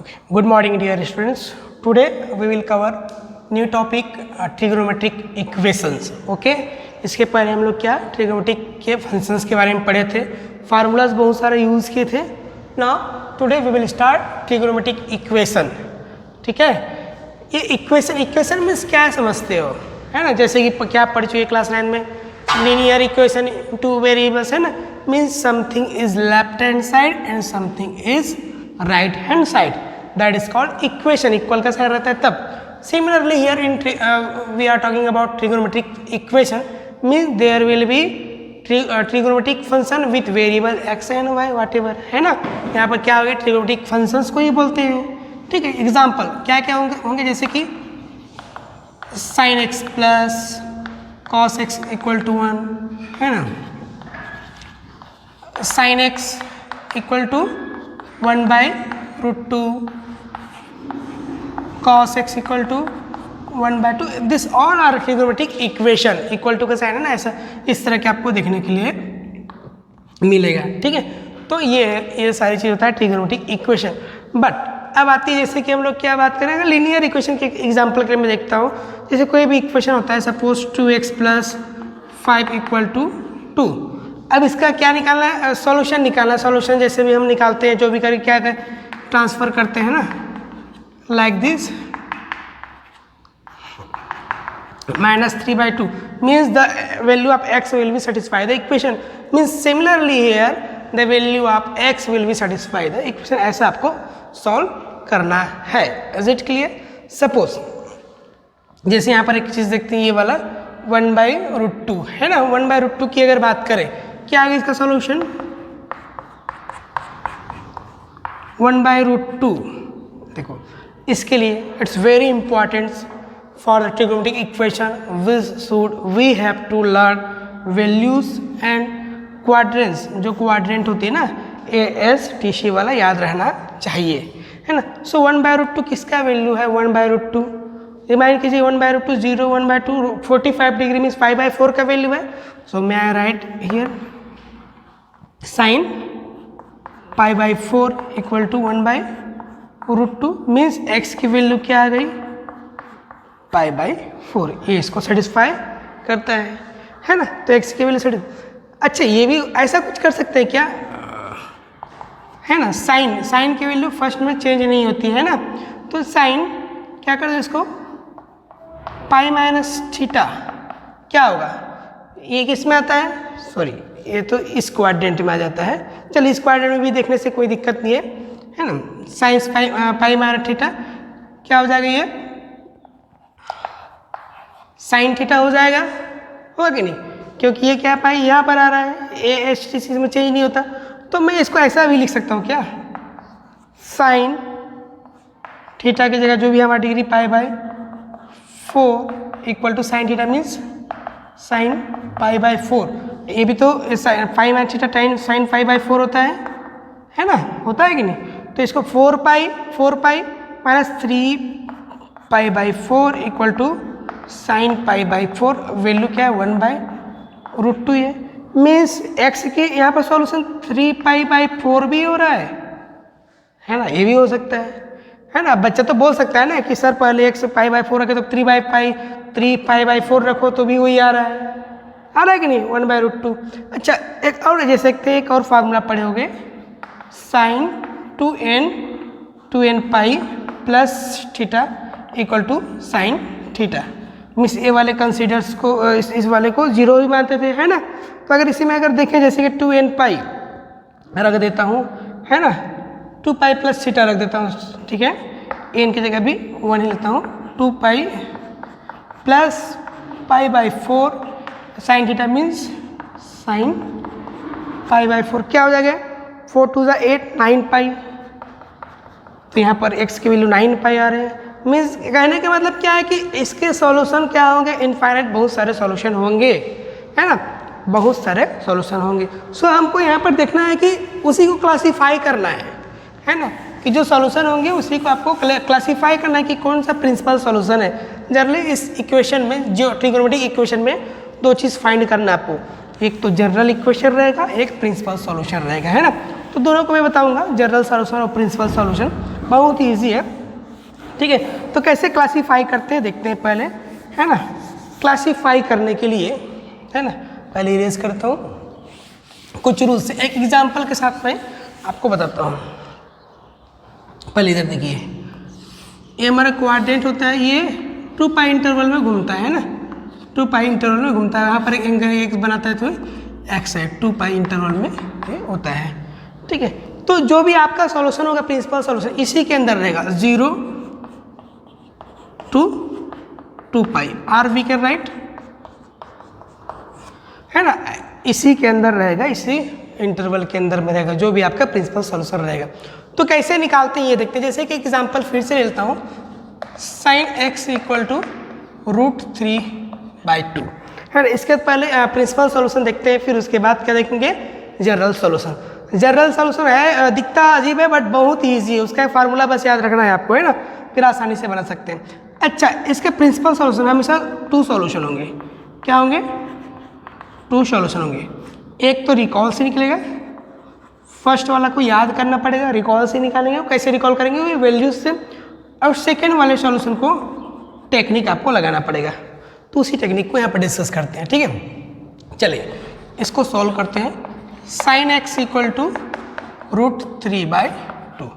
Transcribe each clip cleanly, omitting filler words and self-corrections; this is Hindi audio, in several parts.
Okay. Good morning, dear students. Today we will cover new topic trigonometric equations. Okay. इसके पहले हम लोग क्या ट्रिगोनोमेट्रिक के फंक्शंस के बारे में पढ़े थे, फार्मूलाज बहुत सारे यूज़ किए थे. Now today we will start trigonometric equation. ठीक है. ये इक्वेशन मीन्स क्या समझते हो, है ना. जैसे कि क्या पढ़ चुके क्लास 9 में लीनियर इक्वेशन टू वेरिएबल्स, है ना. Means something is left hand side and something is right hand side, that is called equation. Equal का साइड रहता है तब. Similarly here in we are talking about trigonometric equation, means there will be trigonometric function with variable x and y whatever, है ना. यहाँ पर क्या होगा, trigonometric functions को ही बोलते हैं. ठीक है. एग्जाम्पल क्या क्या होंगे जैसे कि sin x plus cos x equal to 1, है ना. sin x equal to 1/√2, cos x equal to 1/2. This all are trigonometric equation. Equal to का साइन है ना, ऐसा इस तरह के आपको देखने के लिए मिलेगा. ठीक है. तो ये सारी चीज़ होता है ट्रिगोनोमेट्रिक इक्वेशन. बट अब आती है जैसे कि हम लोग क्या बात करेंगे लीनियर इक्वेशन के एग्जांपल के लिए. मैं देखता हूँ जैसे कोई भी इक्वेशन होता है, सपोज 2x + 5 इक्वल टू 2. अब इसका क्या निकालना है, सॉल्यूशन निकालना है. सॉल्यूशन जैसे भी हम निकालते हैं, जो भी करके क्या ट्रांसफर करते हैं ना, like this, -3/2 means the value of x will be satisfy the equation. Means similarly here the value of x will be satisfy the equation. ऐसा आपको सॉल्व करना है. Is it clear? Suppose जैसे यहाँ पर एक चीज़ देखते हैं, ये वाला 1/√2 है ना. 1/√2 की अगर बात करें, क्या आगे इसका सॉल्यूशन 1/√2. देखो इसके लिए it's very important for the trigonometric equation we have to learn values and quadrants. जो क्वाड्रेंट होती है ना, ASTC वाला याद रहना चाहिए, है ना. सो 1/√2 किसका वैल्यू है, 1/√2. रिमाइंड कीजिए 1/√2 0, 1/2 45 डिग्री मीन्स 5/4 का वैल्यू है. सो मैं I write here sine π/4 equal to 1/√2 means x की वैल्यू क्या आ गई, π/4. ये इसको सेटिस्फाई करता है ना. तो x की वैल्यू अच्छा, ये भी ऐसा कुछ कर सकते हैं क्या, है ना. साइन की वैल्यू फर्स्ट में चेंज नहीं होती है ना. तो साइन क्या कर दो इसको π-θ, क्या होगा, ये किस में आता है, सॉरी ये तो इस क्वाड्रेंट में आ जाता है. चलिए इस क्वाड्रेंट में भी देखने से कोई दिक्कत नहीं है ना. साइंस π-θ क्या हो जाएगा, ये sin θ हो जाएगा, होगा कि नहीं, क्योंकि ये क्या पाई यहाँ पर आ रहा है, ASTC में चेंज नहीं होता. तो मैं इसको ऐसा भी लिख सकता हूँ क्या, sin θ की जगह जो भी हमारा degree π/4 equal to sin θ means sin π/4. ये भी तो π-θ टाइम sin π/4 होता है ना, होता है कि नहीं. तो इसको 4π minus 3π/4 equal to sin π/4. Value क्या है 1/√2 है. मीन्स x के यहाँ पर सॉल्यूशन 3π/4 भी हो रहा है ना. ये भी हो सकता है ना. बच्चा तो बोल सकता है ना कि सर पहले x π/4 रखे तो 3π/4 रखो तो भी वही आ रहा है कि नहीं, 1/√2. अच्छा एक और जैसे एक और फार्मूला पढ़े होंगे, sin 2n pi plus theta equal to sin theta. Means ये वाले कंसीडर्स को इस वाले को 0 ही मानते थे, है ना. तो अगर इसी में अगर देखें जैसे कि 2n पाई रख देता हूँ, है ना, 2π प्लस थीटा रख देता हूँ. ठीक है. n की जगह भी 1 ही लेता हूँ. 2π plus π/4 sin theta means sin π/4 क्या हो जाएगा, 4 2 8 9π. तो यहाँ पर x की वैल्यू 9π आ रहे हैं. मीन्स कहने का मतलब क्या है कि इसके सॉल्यूशन क्या होंगे, इनफाइनाइट बहुत सारे सॉल्यूशन होंगे, है ना, बहुत सारे सॉल्यूशन होंगे. सो हमको यहाँ पर देखना है कि उसी को क्लासीफाई करना है ना, कि जो सॉल्यूशन होंगे उसी को आपको क्लासीफाई करना है कि कौन सा प्रिंसिपल सॉल्यूशन है. जनरली इस इक्वेशन में, जो ट्रिगोनोमेट्रिक इक्वेशन में, दो चीज़ फाइंड करना है आपको. एक तो जनरल इक्वेशन रहेगा, एक प्रिंसिपल सॉल्यूशन रहेगा, है ना. तो दोनों को मैं बताऊंगा, जनरल सॉल्यूशन और प्रिंसिपल सॉल्यूशन. बहुत ही ईजी है, ठीक है। तो कैसे क्लासीफाई करते हैं देखते हैं पहले, है ना। क्लासीफाई करने के लिए, है ना, पहले इरेज करता हूँ कुछ रूल से, एक एग्जांपल के साथ मैं आपको बताता हूँ। पहले इधर देखिए, ये हमारा क्वाड्रेंट होता है, ये 2 पाई इंटरवल में घूमता है ना, 2 पाई इंटरवल में घूमता है। यहाँ पर एक एंगल एक्स बनाता है तो एक्स है, 2 पाई इंटरवल में ये होता है, ठीक है। तो जो भी आपका सॉल्यूशन होगा, प्रिंसिपल सॉल्यूशन, इसी के अंदर रहेगा 0 to 2 pi. Are we can write, है ना, इसी के अंदर रहेगा, इसी इंटरवल के अंदर में रहेगा जो भी आपका प्रिंसिपल सॉल्यूशन रहेगा। तो कैसे निकालते हैं ये देखते हैं। जैसे कि एग्जांपल फिर से लेता हूँ, साइन एक्स इक्वल टू √3/2, है ना। इसके पहले प्रिंसिपल सॉल्यूशन देखते हैं, फिर उसके बाद क्या देखेंगे, जनरल सॉल्यूशन। जनरल सॉल्यूशन है, दिखता अजीब है बट बहुत ईजी है, उसका फार्मूला बस याद रखना है आपको, है ना, फिर आसानी से बना सकते हैं। अच्छा, इसके प्रिंसिपल सॉल्यूशन हमेशा 2 सॉल्यूशन होंगे। क्या होंगे? 2 सॉल्यूशन होंगे। एक तो रिकॉल से निकलेगा, फर्स्ट वाला को याद करना पड़ेगा, रिकॉल से निकालेंगे। कैसे रिकॉल करेंगे? वो वैल्यूज से। और सेकेंड वाले सॉल्यूशन को टेक्निक आपको लगाना पड़ेगा, तो उसी टेक्निक को यहाँ पर डिस्कस करते हैं, ठीक है। चलिए इसको सॉल्व करते हैं। Sine x equal to √3/2,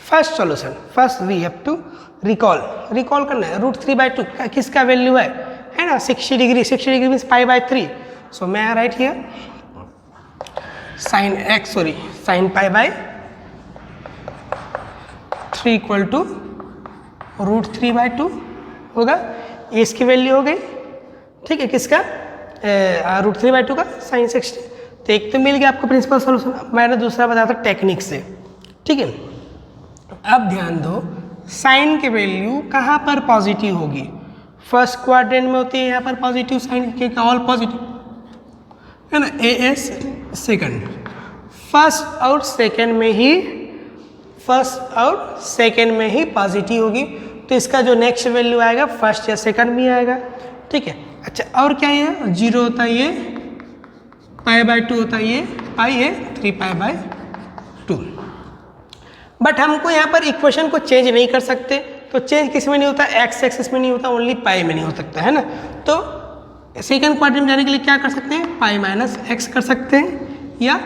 first solution. First we have to recall करना है। √3/2 किसका वैल्यू है ना, 60 डिग्री। 60 degree means π/3। सो मैं write here sine π/3 equal to √3/2 होगा। ये इसकी वैल्यू हो गई, ठीक है, किसका, √3/2 का साइन 60। तो एक तो मिल गया आपको प्रिंसिपल सॉल्यूशन। मैंने दूसरा बताया था टेक्निक से, ठीक है। अब ध्यान दो, साइन की वैल्यू कहाँ पर पॉजिटिव होगी? फर्स्ट क्वाड्रेंट में होती है, यहाँ पर पॉजिटिव साइन के, ऑल पॉजिटिव, है ना। AS सेकंड, फर्स्ट और सेकंड में ही पॉजिटिव होगी, तो इसका जो नेक्स्ट वैल्यू आएगा फर्स्ट या सेकंड में आएगा, ठीक है। अच्छा, और क्या है, 0 होता है, ये π/2 होता है, ये पाई है 3π/2। बट हमको यहाँ पर इक्वेशन को चेंज नहीं कर सकते, तो चेंज किस में नहीं होता, एक्स एक्सिस में नहीं होता, ओनली पाई में नहीं हो सकता, है ना। तो सेकंड क्वाड्रेंट में जाने के लिए क्या कर सकते हैं, π-x कर सकते हैं, या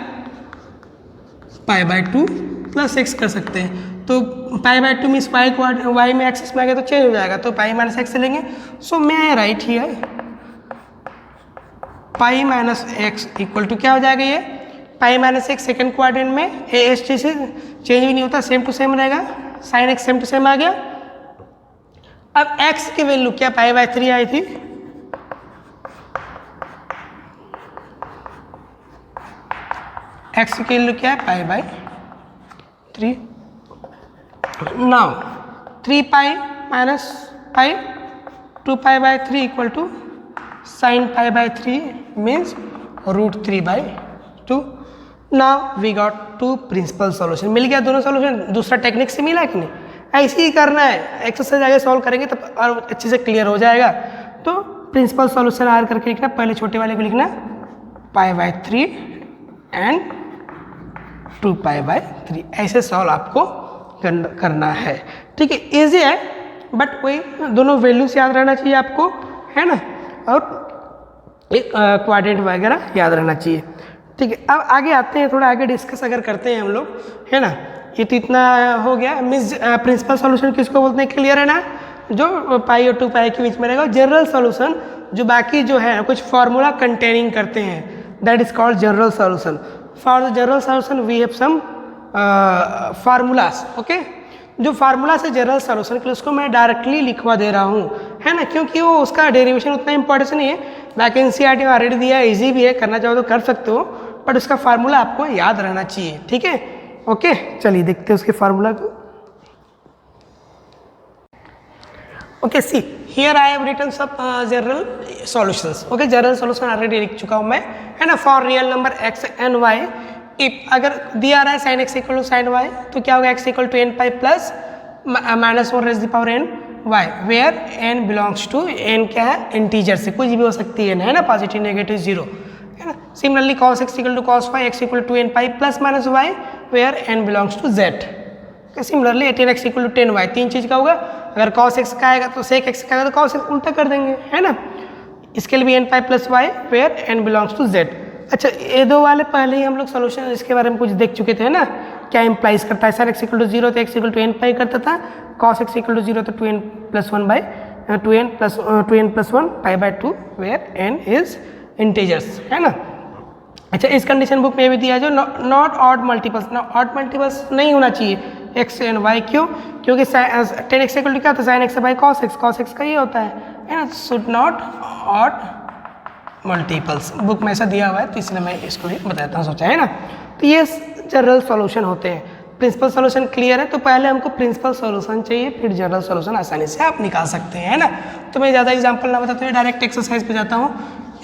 π/2 + x कर सकते हैं। तो π/2 मीन्स y में एक्सिस में आ गया तो चेंज हो जाएगा, तो π-x लेंगे। सो मैं write here π-x equal to क्या हो जाएगा, ये π-x सेकंड क्वाड्रेंट में AS से चेंज भी नहीं होता, सेम टू सेम रहेगा। Sine x same to same आ गया। अब x की वैल्यू क्या, π/3 आई थी, x की वैल्यू क्या है, π/3। Now 3π - π, 2π/3 equal to sine π/3 means √3/2। Now we got 2 principal solution. मिल गया दोनों सॉल्यूशन। दूसरा टेक्निक से मिला कि नहीं, ऐसे ही करना है, एक्सरसाइज आगे सॉल्व करेंगे तब और अच्छे से क्लियर हो जाएगा। तो प्रिंसिपल सॉल्यूशन आर करके लिखना, पहले छोटे वाले को लिखना π/3 एंड 2π/3, ऐसे सॉल्व आपको करना है, ठीक है। इजी है बट वही दोनों वैल्यूज याद रहना चाहिए आपको, है ना, और एक क्वाड्रेंट वगैरह याद रहना चाहिए, ठीक है। अब आगे आते हैं, थोड़ा आगे डिस्कस अगर करते हैं हम लोग, है ना। ये तो इतना हो गया। मीन्स प्रिंसिपल सॉल्यूशन किसको बोलते हैं, क्लियर है ना, जो पाई और 2 पाई के बीच में रहेगा। जनरल सॉल्यूशन जो बाकी जो है कुछ फार्मूला कंटेनिंग करते हैं, that is called general solution. For the general solution we have some formulas, okay. जो फार्मूला से जनरल सॉल्यूशन के लिए उसको मैं डायरेक्टली लिखवा दे रहा हूँ, है ना, क्योंकि वो उसका डेरिवेशन उतना इंपॉर्टेंस नहीं है। वैकेंसी आर टी में ऑलरेडी दिया है, ईजी भी है, करना चाहो तो कर सकते हो, बट उसका फार्मूला आपको याद रहना चाहिए, ठीक है, ओके। चलिए देखते हैं उसके फार्मूला को। Okay, see here I have written सब general solutions, okay. General solution already लिख चुका हूँ मैं, है ना। For real number x and y, if अगर दिया रहा है sine x equal to sine y, तो क्या होगा, x equal to n pi plus -1 y, where n belongs to, n क्या है, इंटीजर से, कुछ भी हो सकती है, है ना, पॉजिटिव नेगेटिव 0, है ना। Similarly cos x equal to cos y, x equal to n pi plus -y, where n belongs to z, similarly 18x equal to 10y, तीन चीज़ का होगा। अगर cos x का आएगा तो sec x का आएगा तो cos x उल्टा कर देंगे, है ना। इसके लिए भी n pi plus y where n belongs to z। अच्छा ये दो वाले पहले ही हम लोग सोल्यूशन इसके बारे में कुछ देख चुके थे, है ना, क्या इम्प्लाइज करता है। sin x इक्वल टू 0 तो x equal to n pi करता था, cos x इक्वल टू 0 तो 2n plus 1 by 2n plus 1 pi by 2 where n is integers, है ना। अच्छा इस कंडीशन बुक में भी दिया जो not odd multiples, odd multiples नहीं होना चाहिए x एंड y, क्यों? क्योंकि 10x इक्वल टू क्या होता है, sin x by cos x का ये होता है ना, should not odd multiples. Book में ऐसा दिया हुआ है तो इसलिए मैं इसको ही बताता हूँ, सोचा, है ना। तो ये जनरल सॉल्यूशन होते हैं। प्रिंसिपल सॉल्यूशन क्लियर है, तो पहले हमको प्रिंसिपल सॉल्यूशन चाहिए, फिर जनरल सॉल्यूशन आसानी से आप निकाल सकते हैं, है ना। तो मैं ज़्यादा एग्जांपल ना बताते हुए डायरेक्ट एक्सरसाइज पे जाता हूँ।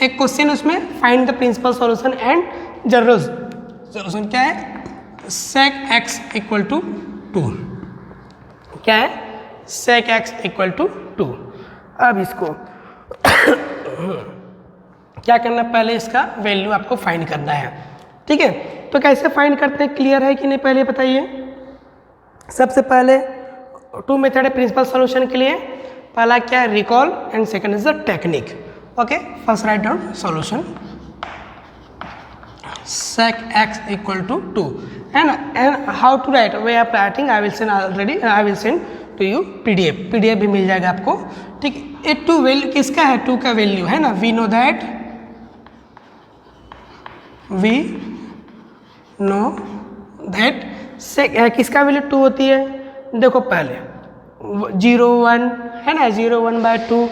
एक क्वेश्चन उसमें find the principal solution and general solution. क्या है? sec x equal to 2। क्या है? sec x equal to 2। अब इसको क्या करना, पहले इसका वैल्यू आपको फाइंड करना है, ठीक है। तो कैसे फाइंड करते हैं, क्लियर है कि नहीं पहले बताइए। सबसे पहले टू मेथड है प्रिंसिपल सॉल्यूशन के लिए। पहला क्या है, recall, and second is the technique. Okay, first write down solution sec x equal to 2, है ना। And how to write, way of writing I will send to you PDF भी मिल जाएगा आपको, ठीक। ये 2 वैल्यू किसका है, 2 का वैल्यू है ना। वी नो दैट sec किसका वैल्यू 2 होती है। देखो पहले 0 1 है ना, 0 1 बाई 2,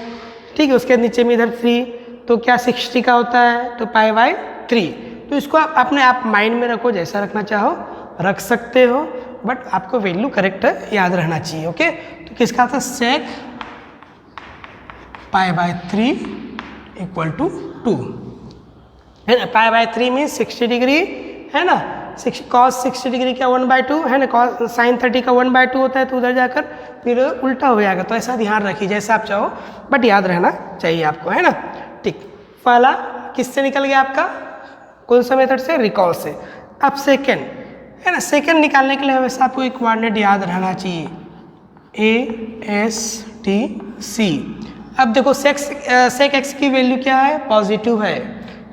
ठीक है। उसके नीचे में इधर 3, तो क्या 60 का होता है, तो पाई बाई 3। तो इसको आप अपने आप माइंड में रखो, जैसा रखना चाहो रख सकते हो, बट आपको वैल्यू करेक्ट याद रहना चाहिए, ओके। तो किसका था, sec pi by 3 equal to 2, है ना। पाई बाई 3 मीन 60 डिग्री, है ना। cos 60 डिग्री का 1/2 है ना, cos sin 30 का 1/2 होता है, तो उधर जाकर फिर उल्टा हो जाएगा। तो ऐसा ध्यान रखिए, जैसा आप चाहो, बट याद रहना चाहिए आपको, है ना, ठीक। पहला किससे निकल गया आपका, कौन सा मेथड से, रिकॉल से। अब सेकेंड, है ना, सेकेंड निकालने के लिए हमेशा आपको एक कोऑर्डिनेट याद रहना चाहिए, ASTC। अब देखो sec x की वैल्यू क्या है, पॉजिटिव है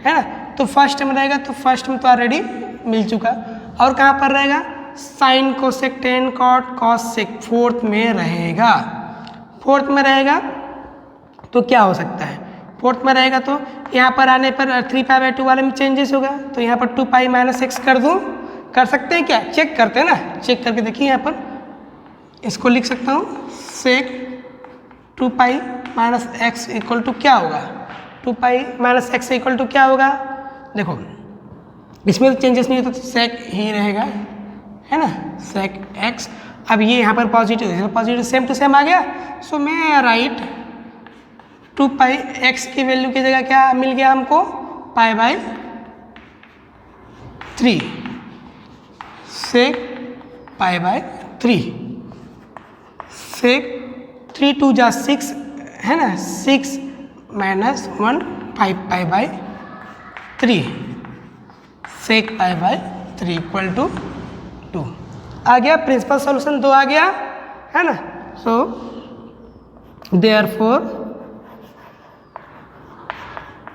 ना। तो फर्स्ट में रहेगा, तो फर्स्ट में तो ऑलरेडी मिल चुका। और कहाँ पर रहेगा, sine cosec tan cot cos sec, fourth में रहेगा। फोर्थ में रहेगा तो क्या हो सकता है, फोर्थ में रहेगा तो यहाँ पर आने पर 3 पाई बाई 2 वाले में चेंजेस होगा, तो यहाँ पर 2 पाई माइनस एक्स कर दूँ, कर सकते हैं क्या, चेक करते हैं ना। चेक करके देखिए, यहाँ पर इसको लिख सकता हूँ, sec 2 pi minus x equal to क्या होगा, 2 pi minus x equal to क्या होगा। देखो इसमें तो चेंजेस नहीं होता, तो सेक ही रहेगा, है ना, सेक एक्स। अब ये यहाँ पर positive, positive same to same आ गया। सो मैं राइट 2 पाई एक्स की वैल्यू की जगह क्या मिल गया हमको, पाई बाई 3, सेक पाई बाई 3, सेक 3 2 जा 6, है ना, 6 minus 1 5 pi by 3, sec pi by 3 equal to 2 आ गया। प्रिंसिपल सॉल्यूशन 2 आ गया, है ना। So therefore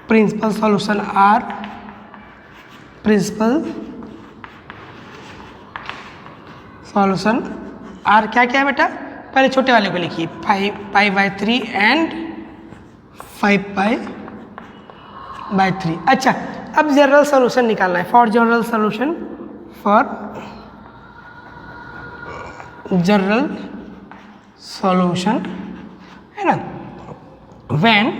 principal solution are, principal solution are क्या क्या है बेटा, पहले छोटे वाले को लिखिए, 5 pi by 3 and 5 pi by 3। अच्छा अब जनरल सॉल्यूशन निकालना है। For general solution, for general solution, है ना, व्हेन,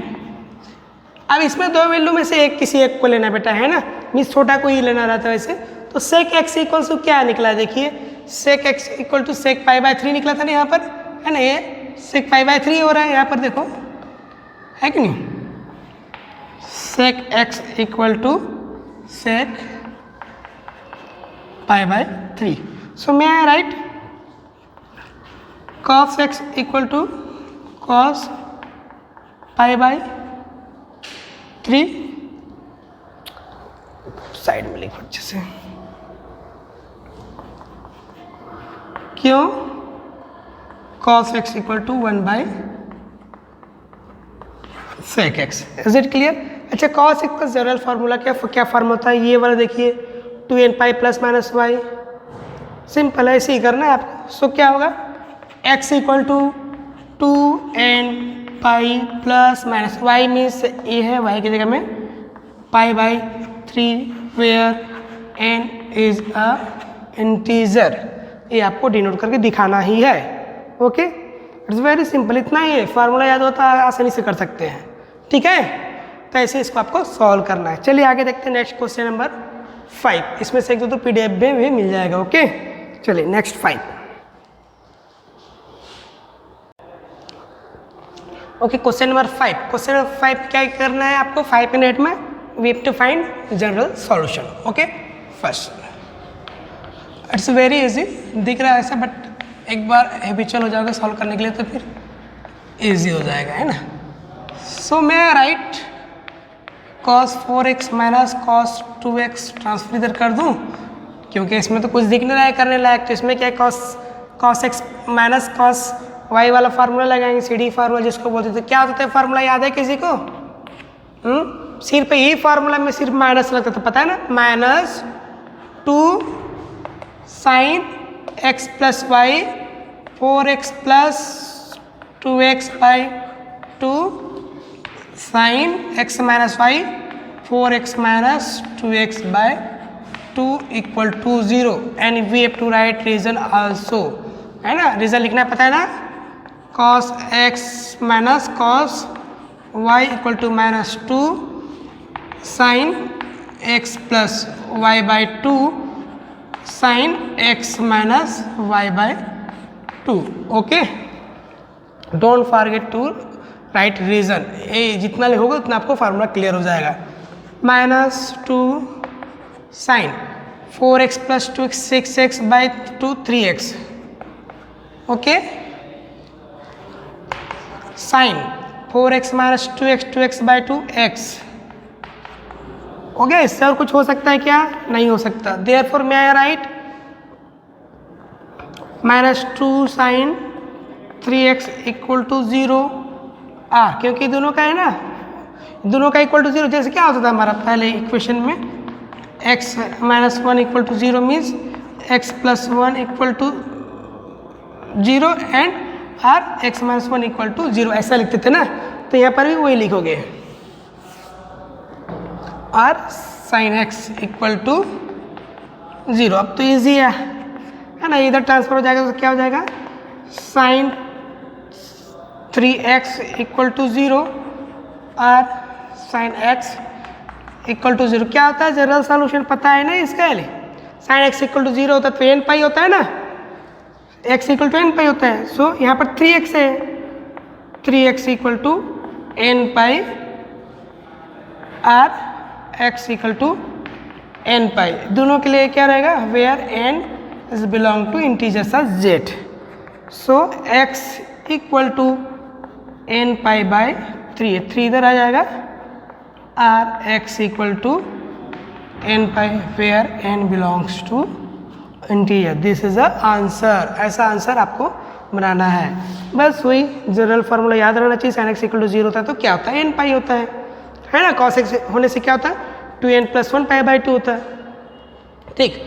अब इसमें 2 वैल्यू में से एक किसी एक को लेना बेटा, है ना, मीन्स छोटा को ही लेना रहता है वैसे। तो सेक एक्स इक्वल टू क्या निकला, देखिए sec x equal to sec pi by 3 निकला था ना यहाँ पर, है ना, ये सेक पाई बाई 3 हो रहा है यहाँ पर, देखो है कि नहीं, sec x equal to sec pi by 3। So मैं I write cos x equal to cos pi by 3, side में लिखो अच्छे से, क्यों? cos x equal to 1 by sec x। Is it clear? अच्छा, cos x का जनरल फार्मूला क्या फार्मूला होता है? ये वाला देखिए, 2n pi plus minus y. Simple है, ऐसे ही करना है आपको। सो क्या होगा? x equal to 2n pi plus minus y means ए है, वाई की जगह में pi by 3 where n is a integer. ये आपको डिनोट करके दिखाना ही है। ओके, इट्स वेरी सिंपल, इतना ही है। फार्मूला याद होता है, आसानी से कर सकते हैं। ठीक है, तो ऐसे इसको आपको सॉल्व करना है। चलिए आगे देखते हैं नेक्स्ट क्वेश्चन नंबर 5। इसमें से एक दो तो PDF में भी मिल जाएगा। ओके, चलिए next 5। Okay, question number 5। Question number 5 क्या करना है आपको? 5 मिनट में we have to find general solution. Okay, first it's very easy, दिख रहा है ऐसा, बट एक बार हैबिचुअल हो जाओगे सॉल्व करने के लिए तो फिर इजी हो जाएगा, है ना। सो मैं right cos 4x minus cos 2x transfer इधर कर दूँ, क्योंकि इसमें तो कुछ दिख नहीं रहा है करने लायक। तो इसमें क्या है, cos x minus cos y वाला फार्मूला लगाएंगे, CD फार्मूला जिसको बोलते थे। क्या होता है फार्मूला, याद है किसी को? सिर्फ यही फार्मूला में सिर्फ माइनस लगता था, पता है ना? Minus 2 sine x plus y 4x plus 2x by 2 sine x minus y 4x minus 2x by 2 equal to 0 and we have to write reason also, है ना। रीजन लिखना है, पता है ना? cos x minus cos y equal to minus 2 sine x plus y by 2 sine x minus y by 2। Okay, don't forget to write reason. ये जितना लिखोगे उतना आपको फार्मूला क्लियर हो जाएगा। Minus 2 sine 4x plus 2x 6x by 2 3x। Okay, sine 4x minus 2x by 2x। Okay, इससे और कुछ हो सकता है क्या? नहीं हो सकता। देयरफॉर मैं I write minus 2 sine 3x equal to 0 क्योंकि दोनों का है ना, दोनों का इक्वल टू 0। जैसे क्या होता था हमारा पहले इक्वेशन में, x minus 1 equal to 0 means x plus 1 equal to 0 and x minus 1 equal to 0, ऐसा लिखते थे ना। तो यहाँ पर भी वही लिखोगे, और साइन x इक्वल टू 0। अब तो ईजी है ना, इधर ट्रांसफर हो जाएगा तो क्या हो जाएगा? साइन 3x इक्वल टू 0 और साइन x इक्वल टू 0। क्या होता है? जनरल सॉल्यूशन पता है ना इसका? साइन x इक्वल टू 0 होता है तो n पाई होता है ना, x इक्वल टू n पाई होता है। सो यहाँ पर 3x है, 3x equal to n pi और x equal to n pi. दोनों के लिए क्या रहेगा? Where n is belong to integers of z। So x equal to n pi by 3 इधर आ जाएगा, और x equal to n pi where n belongs to integer. This is a answer. ऐसा आंसर आपको बनाना है। बस वही जनरल फार्मूला याद रहना चाहिए। साइन x इक्वल टू 0 होता है तो क्या होता है? n पाई होता है ना। cos x होने से क्या होता है? 2n प्लस 1 पाई बाई 2 होता है। ठीक,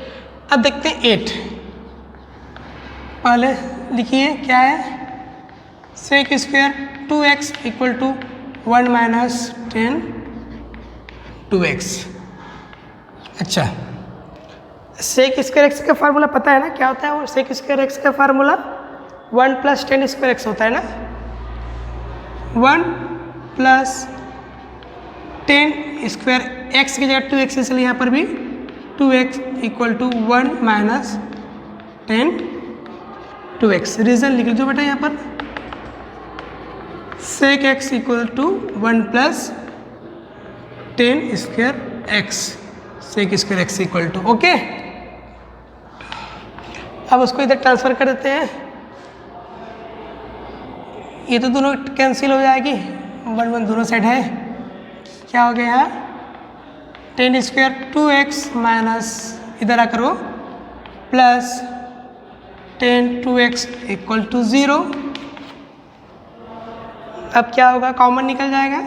अब देखते हैं 8। पहले लिखिए क्या है, sec square 2x equal to 1 minus 10 2x। अच्छा, सेक स्क्वायर x का फार्मूला पता है ना क्या होता है? वो सेक स्क्वायर x का फार्मूला 1 प्लस 10 स्क्वायर x होता है ना। 1 प्लस 10 स्क्वायर x की जगह 2x, इसलिए यहाँ पर भी 2x equal to 1 minus 10 2x। Reason लिख लीजिए बेटा यहाँ पर, sec x equal to 1 plus 10 square x, sec square x equal to. Okay, अब उसको इधर ट्रांसफर कर देते हैं। ये तो दोनों कैंसिल हो जाएगी, 1 1 दोनों साइड है। क्या हो गया यहाँ? 10 स्क्वायर 2x माइनस इधर आ करो plus tan 2x equal to 0। अब क्या होगा, कॉमन निकल जाएगा,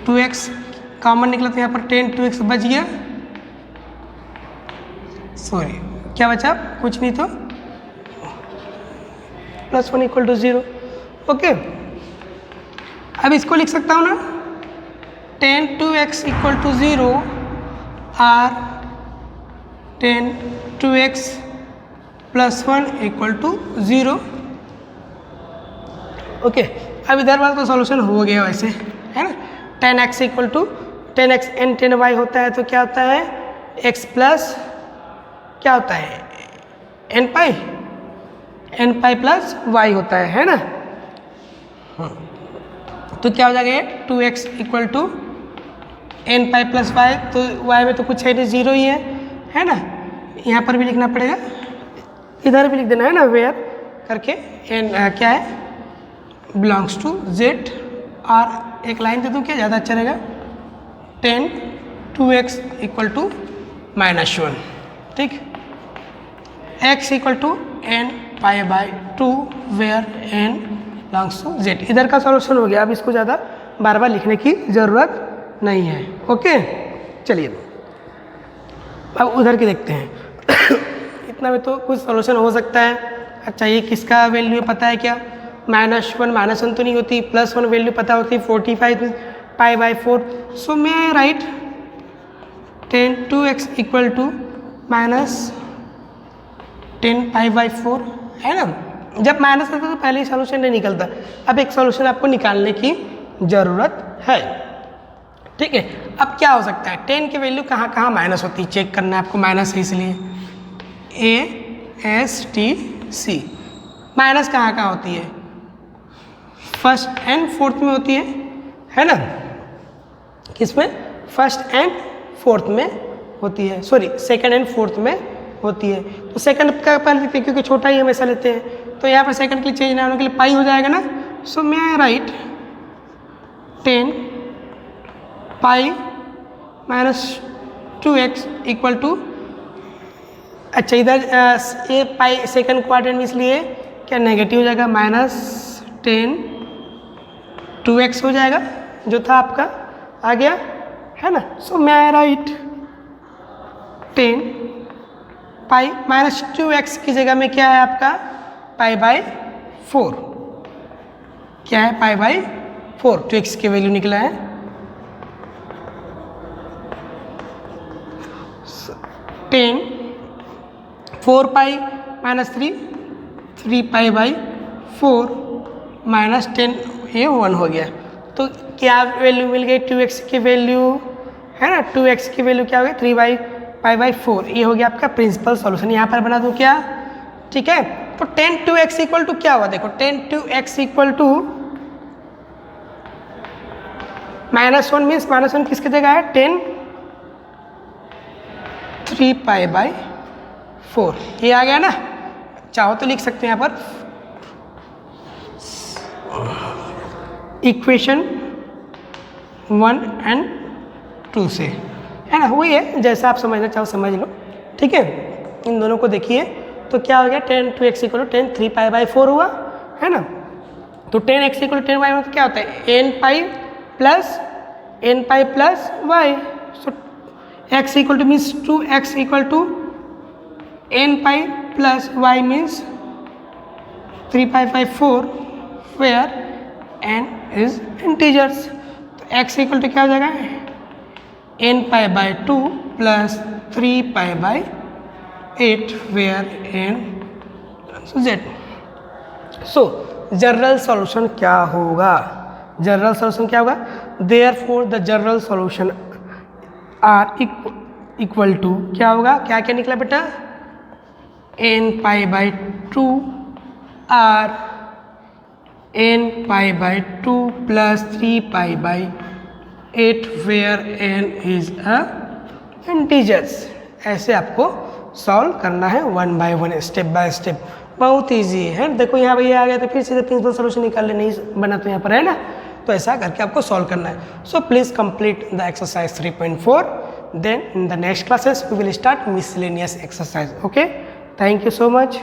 2x कॉमन निकला तो यहाँ पर tan 2x बच गया, सॉरी क्या बचा, कुछ नहीं, तो +1 इक्वल टू 0। ओके, अब इसको लिख सकता हूँ ना, tan 2x इक्वल टू 0 और tan 2x +1 equal to 0। Okay, अब इधर वाला तो सॉल्यूशन हो गया वैसे, है ना। tan x equal to tan x n tan y होता है, तो क्या होता है, x प्लस क्या होता है, n पाई प्लस y होता है ना। तो क्या हो जाएगा ये 2x equal to n pi plus y, तो y में तो कुछ है नहीं, 0 ही है ना। यहाँ पर भी लिखना पड़ेगा, इधर भी लिख देना है ना, वेयर करके n क्या है, बिलोंग्स टू z, और एक लाइन दे दूँ क्या, ज़्यादा अच्छा रहेगा, tan 2x इक्वल टू -1, ठीक। x equal to n pi by 2 where n belongs to z। इधर का सॉल्यूशन हो गया, अब इसको ज़्यादा बार बार लिखने की ज़रूरत नहीं है। ओके, चलिए अब उधर के देखते हैं। इतना में तो कुछ सॉल्यूशन हो सकता है। अच्छा, ये किसका वैल्यू पता है क्या, -1 तो नहीं होती, +1 वैल्यू पता होती, 45 pi by 4। So may I write tan 2x equal to -10 pi by 4, है ना। जब माइनस आता तो पहले ही सॉल्यूशन नहीं निकलता, अब एक सॉल्यूशन आपको निकालने की ज़रूरत है, ठीक है। अब क्या हो सकता है, 10 की वैल्यू कहाँ कहाँ माइनस होती है, चेक करना है आपको, माइनस है इसलिए ASTC माइनस कहाँ कहाँ होती है, फर्स्ट एंड फोर्थ में होती है ना। किसमें, फर्स्ट एंड फोर्थ में होती है, सॉरी सेकंड एंड फोर्थ में होती है। तो सेकंड का पहले लिखते हैं क्योंकि छोटा ही हमेशा लेते हैं, तो यहाँ पर सेकंड के लिए चेंज ना होने के लिए पाई हो जाएगा ना। So may I write 10 pi -2x equal to, अच्छा इधर ये पाई सेकंड क्वाड्रेंट में, इसलिए क्या नेगेटिव हो जाएगा, -10 2x हो जाएगा, जो था आपका आ गया, है ना। So may I write 10 pi -2x की जगह में क्या है आपका, पाई बाई 4, क्या है, पाई बाई 4, 2x की वैल्यू निकला है। 10 4 पाई -3 3 पाई बाई 4 -10, ये 1 हो गया। तो क्या वैल्यू मिल गई, 2x की वैल्यू, है ना, 2x की वैल्यू क्या हो गई, 3 पाई बाई 4। ये हो गया आपका प्रिंसिपल सॉल्यूशन। यहाँ पर बना दूँ क्या, ठीक है। तो tan 2x इक्वल टू क्या हुआ, देखो tan 2x equal to -1 means -1 किसकी जगह है, 10 3 पाई बाई 4, ये आ गया ना। चाहो तो लिख सकते हैं यहाँ पर इक्वेशन 1 एंड 2 से, है ना, वही है, जैसा आप समझना चाहो समझ लो, ठीक है। इन दोनों को देखिए तो क्या हो गया, tan 2x equal to 10 3 pi by 4 हुआ, है ना। तो tan x equal to 10 y मतलब क्या होता है, n pi plus y। So x equal to means 2x equal to n pi plus y means 3 pi by 4 where n is integers. तो x इक्वल टू क्या हो जाएगा, n pi by 2 plus 3 pi by 8 where n z। So general solution क्या होगा, जनरल सॉल्यूशन क्या होगा, therefore the general solution are equal to क्या होगा, क्या क्या निकला बेटा, n pi by 2 or n pi by 2 plus 3 pi by 8 where n is a integers. ऐसे आपको सॉल्व करना है 1 बाय 1 स्टेप बाय स्टेप, बहुत इजी है। देखो यहाँ भैया आ गया तो फिर सीधे प्रिंसिपल सॉल्यूशन निकाल ले, नहीं बना तो यहाँ पर है ना, तो ऐसा करके आपको सॉल्व करना है। So please complete the exercise 3.4, then in the next classes we will start miscellaneous exercise. Okay, thank you so much.